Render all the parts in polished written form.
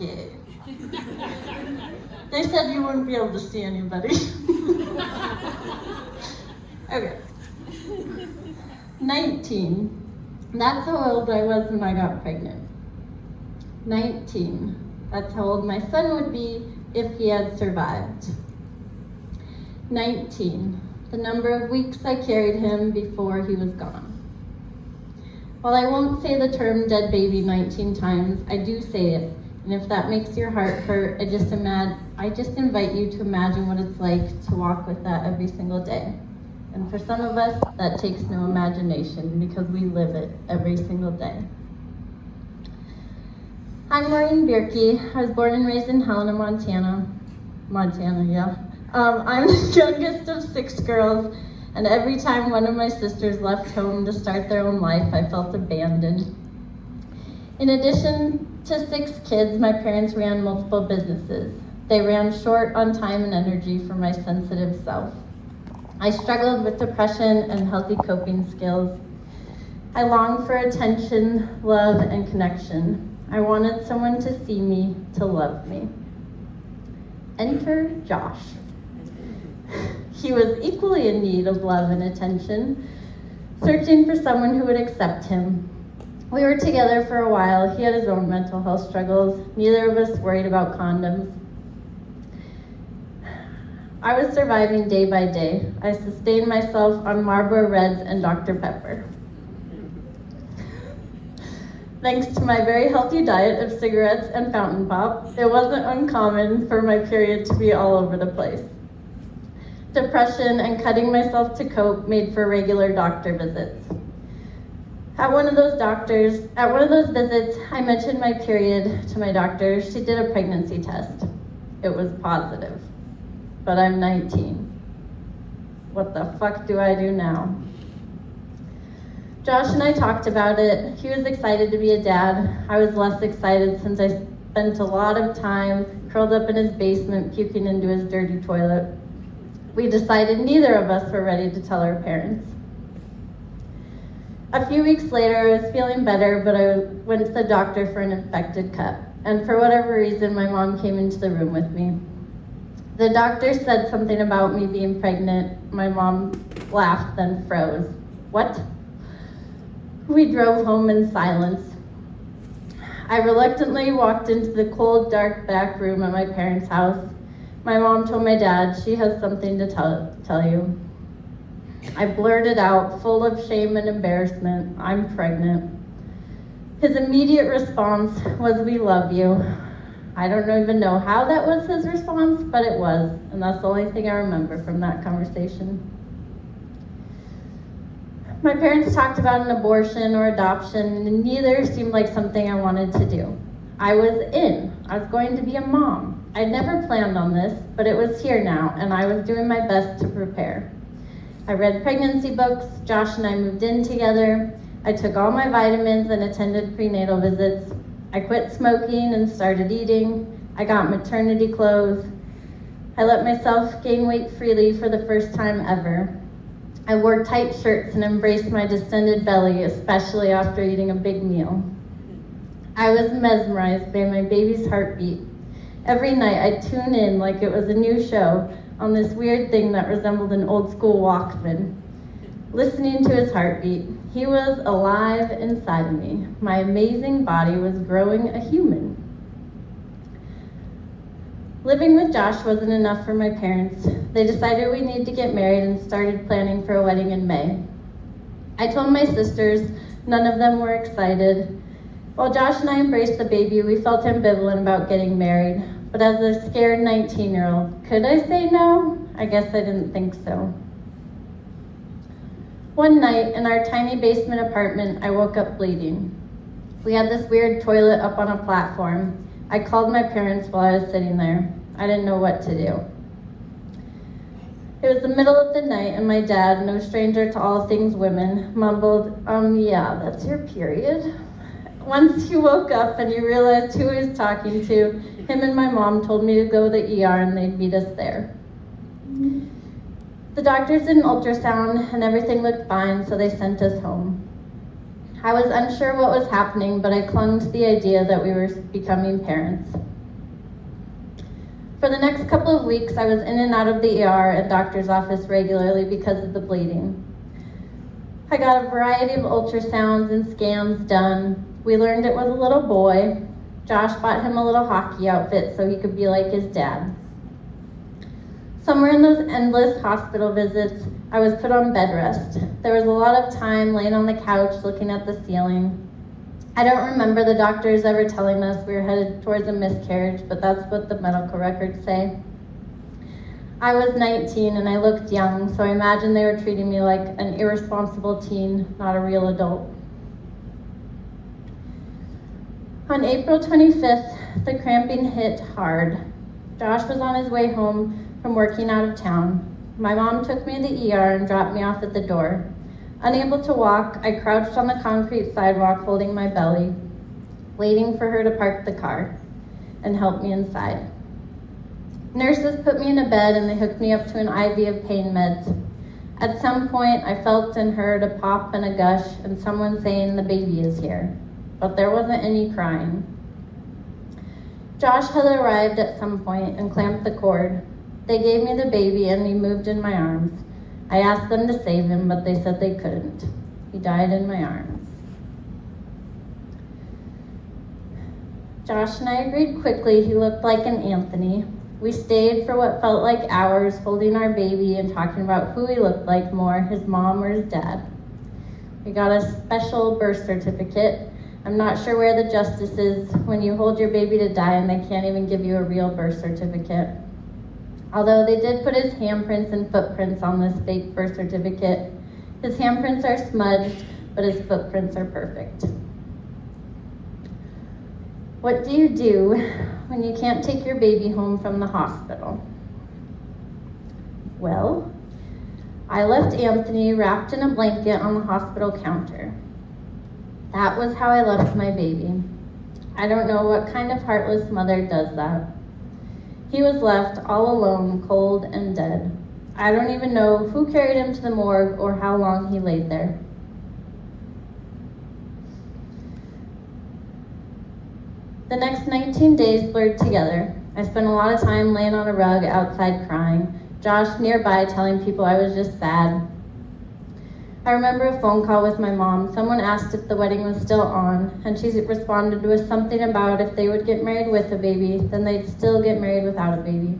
Okay. They said you wouldn't be able to see anybody. Okay. 19. That's how old I was when I got pregnant. 19. That's how old my son would be if he had survived. 19. The number of weeks I carried him before he was gone. While I won't say the term dead baby 19 times, I do say it. And if that makes your heart hurt, I just invite you to imagine what it's like to walk with that every single day. And for some of us, that takes no imagination because we live it every single day. I'm Maureen. I was born and raised in Helena, Montana, yeah. I'm the youngest of 6 girls, and every time one of my sisters left home to start their own life, I felt abandoned. In addition to 6 kids, my parents ran multiple businesses. They ran short on time and energy for my sensitive self. I struggled with depression and healthy coping skills. I longed for attention, love, and connection. I wanted someone to see me, to love me. Enter Josh. He was equally in need of love and attention, searching for someone who would accept him. We were together for a while. He had his own mental health struggles. Neither of us worried about condoms. I was surviving day by day. I sustained myself on Marlboro Reds and Dr. Pepper. Thanks to my very healthy diet of cigarettes and fountain pop, it wasn't uncommon for my period to be all over the place. Depression and cutting myself to cope made for regular doctor visits. At one of those visits, I mentioned my period to my doctor. She did a pregnancy test. It was positive, but I'm 19. What the fuck do I do now? Josh and I talked about it. He was excited to be a dad. I was less excited since I spent a lot of time curled up in his basement puking into his dirty toilet. We decided neither of us were ready to tell our parents. A few weeks later, I was feeling better, but I went to the doctor for an infected cut. And for whatever reason, my mom came into the room with me. The doctor said something about me being pregnant. My mom laughed, then froze. What? We drove home in silence. I reluctantly walked into the cold, dark back room at my parents' house. My mom told my dad, she has something to tell you. I blurted out, full of shame and embarrassment, I'm pregnant. His immediate response was, we love you. I don't even know how that was his response, but it was, and that's the only thing I remember from that conversation. My parents talked about an abortion or adoption, and neither seemed like something I wanted to do. I was going to be a mom. I'd never planned on this, but it was here now, and I was doing my best to prepare. I read pregnancy books, Josh and I moved in together. I took all my vitamins and attended prenatal visits. I quit smoking and started eating. I got maternity clothes. I let myself gain weight freely for the first time ever. I wore tight shirts and embraced my distended belly, especially after eating a big meal. I was mesmerized by my baby's heartbeat. Every night I'd tune in like it was a new show on this weird thing that resembled an old school Walkman. Listening to his heartbeat, he was alive inside of me. My amazing body was growing a human. Living with Josh wasn't enough for my parents. They decided we needed to get married and started planning for a wedding in May. I told my sisters, none of them were excited. While Josh and I embraced the baby, we felt ambivalent about getting married. But as a scared 19-year-old, could I say no? I guess I didn't think so. One night in our tiny basement apartment, I woke up bleeding. We had this weird toilet up on a platform. I called my parents while I was sitting there. I didn't know what to do. It was the middle of the night and my dad, no stranger to all things women, mumbled, yeah, that's your period. Once he woke up and he realized who he was talking to, him and my mom told me to go to the ER and they'd meet us there. The doctors did an ultrasound and everything looked fine, so they sent us home. I was unsure what was happening, but I clung to the idea that we were becoming parents. For the next couple of weeks, I was in and out of the ER and doctor's office regularly because of the bleeding. I got a variety of ultrasounds and scans done. We learned it was a little boy. Josh bought him a little hockey outfit so he could be like his dad. Somewhere in those endless hospital visits, I was put on bed rest. There was a lot of time laying on the couch looking at the ceiling. I don't remember the doctors ever telling us we were headed towards a miscarriage, but that's what the medical records say. I was 19 and I looked young, so I imagine they were treating me like an irresponsible teen, not a real adult. On April 25th, the cramping hit hard. Josh was on his way home from working out of town. My mom took me to the ER and dropped me off at the door. Unable to walk, I crouched on the concrete sidewalk holding my belly, waiting for her to park the car and help me inside. Nurses put me in a bed and they hooked me up to an IV of pain meds. At some point, I felt and heard a pop and a gush and someone saying the baby is here, but there wasn't any crying. Josh had arrived at some point and clamped the cord. They gave me the baby and he moved in my arms. I asked them to save him, but they said they couldn't. He died in my arms. Josh and I agreed quickly he looked like an Anthony. We stayed for what felt like hours holding our baby and talking about who he looked like more, his mom or his dad. We got a special birth certificate. I'm not sure where the justice is when you hold your baby to die and they can't even give you a real birth certificate. Although they did put his handprints and footprints on this fake birth certificate. His handprints are smudged, but his footprints are perfect. What do you do when you can't take your baby home from the hospital? Well, I left Anthony wrapped in a blanket on the hospital counter. That was how I left my baby. I don't know what kind of heartless mother does that. He was left all alone, cold and dead. I don't even know who carried him to the morgue or how long he laid there. The next 19 days blurred together. I spent a lot of time laying on a rug outside crying, Josh nearby telling people I was just sad. I remember a phone call with my mom. Someone asked if the wedding was still on, and she responded with something about if they would get married with a baby, then they'd still get married without a baby.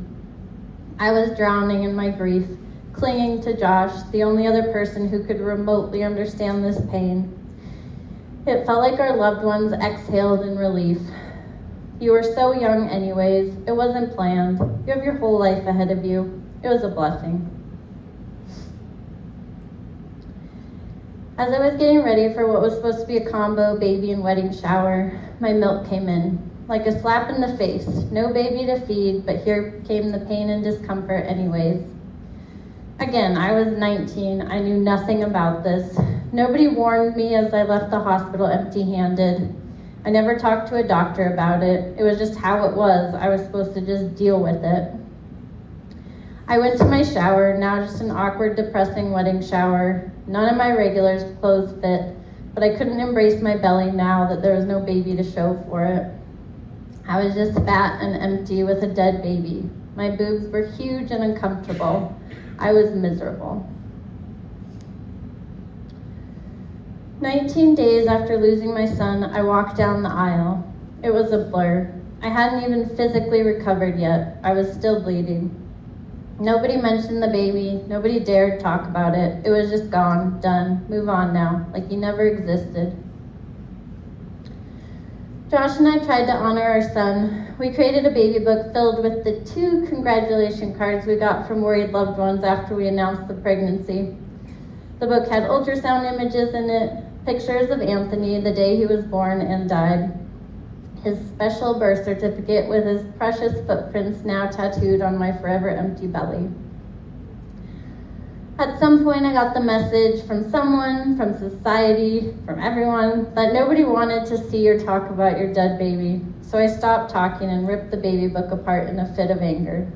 I was drowning in my grief, clinging to Josh, the only other person who could remotely understand this pain. It felt like our loved ones exhaled in relief. You were so young anyways. It wasn't planned. You have your whole life ahead of you. It was a blessing. As I was getting ready for what was supposed to be a combo baby and wedding shower, my milk came in. Like a slap in the face. No baby to feed, but here came the pain and discomfort anyways. Again, I was 19. I knew nothing about this. Nobody warned me as I left the hospital empty-handed. I never talked to a doctor about it. It was just how it was. I was supposed to just deal with it. I went to my shower, now just an awkward, depressing wedding shower. None of my regular clothes fit, but I couldn't embrace my belly now that there was no baby to show for it. I was just fat and empty with a dead baby. My boobs were huge and uncomfortable. I was miserable. 19 days after losing my son, I walked down the aisle. It was a blur. I hadn't even physically recovered yet. I was still bleeding. Nobody mentioned the baby. Nobody dared talk about it. It was just gone, done, move on now, like he never existed. Josh and I tried to honor our son. We created a baby book filled with the 2 congratulation cards we got from worried loved ones after we announced the pregnancy. The book had ultrasound images in it, pictures of Anthony the day he was born and died, his special birth certificate with his precious footprints now tattooed on my forever empty belly. At some point I got the message from someone, from society, from everyone, that nobody wanted to see or talk about your dead baby. So I stopped talking and ripped the baby book apart in a fit of anger.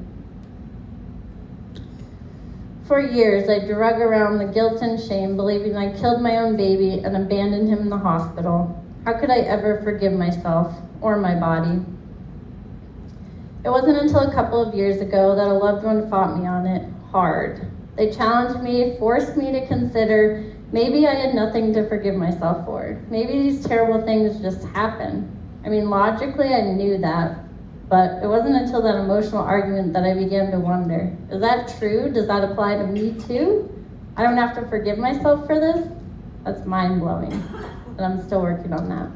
For years, I drug around the guilt and shame, believing I killed my own baby and abandoned him in the hospital. How could I ever forgive myself or my body? It wasn't until a couple of years ago that a loved one fought me on it hard. They challenged me, forced me to consider maybe I had nothing to forgive myself for. Maybe these terrible things just happen. I mean, logically I knew that, but it wasn't until that emotional argument that I began to wonder, is that true? Does that apply to me too? I don't have to forgive myself for this? That's mind-blowing, and I'm still working on that.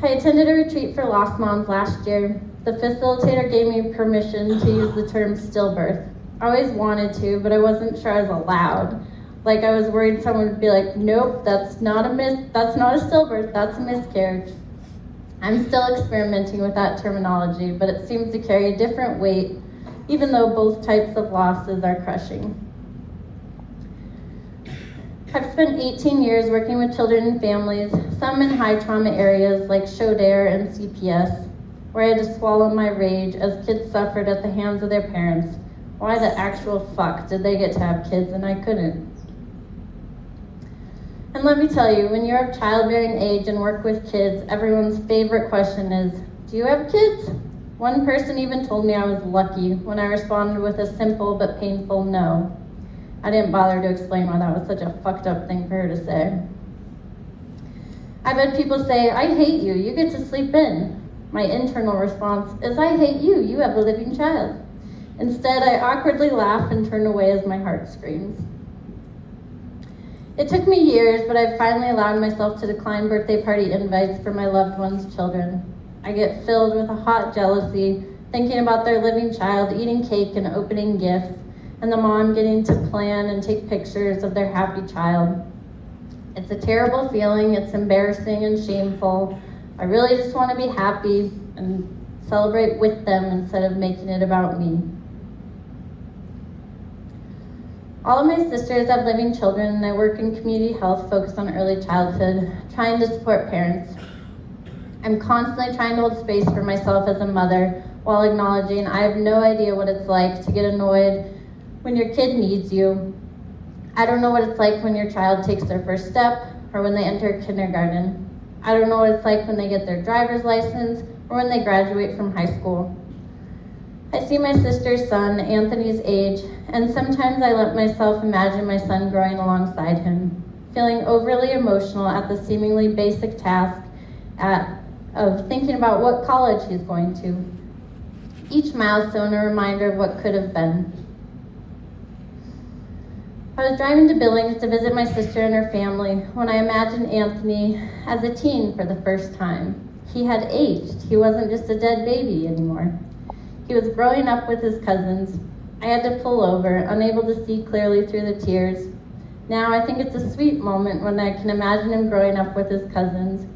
I attended a retreat for lost moms last year. The facilitator gave me permission to use the term stillbirth. I always wanted to, but I wasn't sure I was allowed. Like I was worried someone would be like, nope, that's not a stillbirth, that's a miscarriage. I'm still experimenting with that terminology, but it seems to carry a different weight, even though both types of losses are crushing. I've spent 18 years working with children and families, some in high trauma areas like Shodare and CPS, where I had to swallow my rage as kids suffered at the hands of their parents. Why the actual fuck did they get to have kids and I couldn't? And let me tell you, when you're of childbearing age and work with kids, everyone's favorite question is, do you have kids? One person even told me I was lucky when I responded with a simple but painful no. I didn't bother to explain why that was such a fucked up thing for her to say. I've had people say, I hate you, you get to sleep in. My internal response is, I hate you, you have a living child. Instead, I awkwardly laugh and turn away as my heart screams. It took me years, but I've finally allowed myself to decline birthday party invites for my loved ones' children. I get filled with a hot jealousy, thinking about their living child eating cake and opening gifts, and the mom getting to plan and take pictures of their happy child. It's a terrible feeling, it's embarrassing and shameful. I really just want to be happy and celebrate with them instead of making it about me. All of my sisters have living children, and I work in community health focused on early childhood, trying to support parents. I'm constantly trying to hold space for myself as a mother while acknowledging I have no idea what it's like to get annoyed when your kid needs you. I don't know what it's like when your child takes their first step or when they enter kindergarten. I don't know what it's like when they get their driver's license or when they graduate from high school. I see my sister's son, Anthony's age, and sometimes I let myself imagine my son growing alongside him, feeling overly emotional at the seemingly basic task of thinking about what college he's going to. Each milestone a reminder of what could have been. I was driving to Billings to visit my sister and her family when I imagined Anthony as a teen for the first time. He had aged. He wasn't just a dead baby anymore. He was growing up with his cousins. I had to pull over, unable to see clearly through the tears. Now I think it's a sweet moment when I can imagine him growing up with his cousins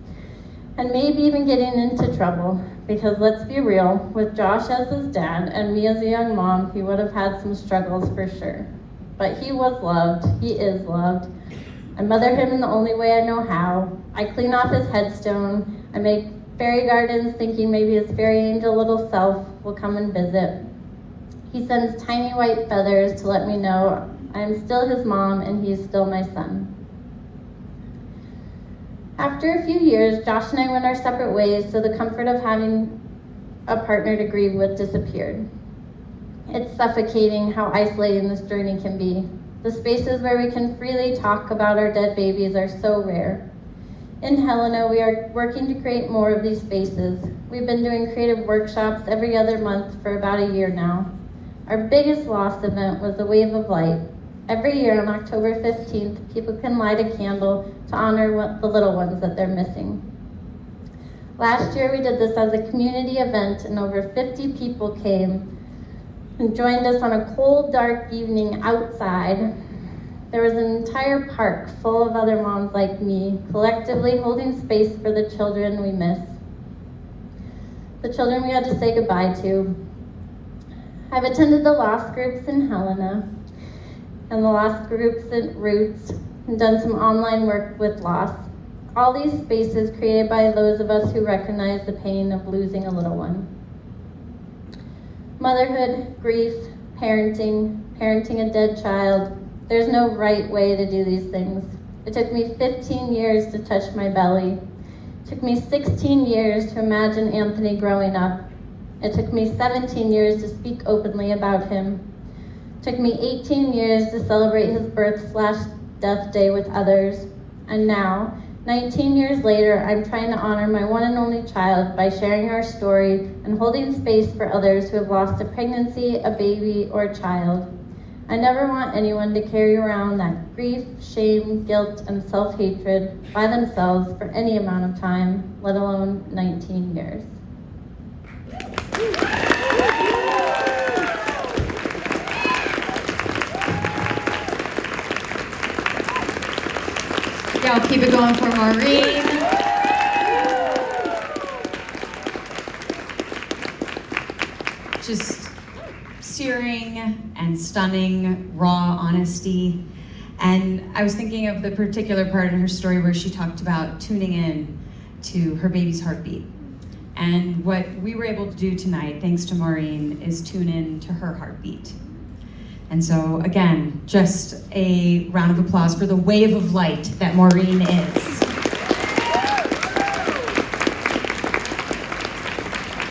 and maybe even getting into trouble, because let's be real, with Josh as his dad and me as a young mom, he would have had some struggles for sure. But he was loved, he is loved. I mother him in the only way I know how. I clean off his headstone. I make fairy gardens thinking maybe his fairy angel little self will come and visit. He sends tiny white feathers to let me know I am still his mom and he is still my son. After a few years, Josh and I went our separate ways, so the comfort of having a partner to grieve with disappeared. It's suffocating how isolating this journey can be. The spaces where we can freely talk about our dead babies are so rare. In Helena, we are working to create more of these spaces. We've been doing creative workshops every other month for about a year now. Our biggest loss event was the Wave of Light. Every year on October 15th, people can light a candle to honor the little ones that they're missing. Last year, we did this as a community event, and over 50 people came and joined us on a cold, dark evening outside. There was an entire park full of other moms like me, collectively holding space for the children we miss. The children we had to say goodbye to. I've attended the lost groups in Helena and the lost groups at Roots and done some online work with loss. All these spaces created by those of us who recognize the pain of losing a little one. Motherhood, grief, parenting a dead child. There's no right way to do these things. It took me 15 years to touch my belly. It took me 16 years to imagine Anthony growing up. It took me 17 years to speak openly about him. It took me 18 years to celebrate his birth/death day with others. And now, 19 years later, I'm trying to honor my one and only child by sharing our story and holding space for others who have lost a pregnancy, a baby, or a child. I never want anyone to carry around that grief, shame, guilt, and self-hatred by themselves for any amount of time, let alone 19 years. Yeah, I'll keep it going for Maureen. Just searing and stunning, raw honesty. And I was thinking of the particular part in her story where she talked about tuning in to her baby's heartbeat. And what we were able to do tonight, thanks to Maureen, is tune in to her heartbeat. And so again, just a round of applause for the wave of light that Maureen is.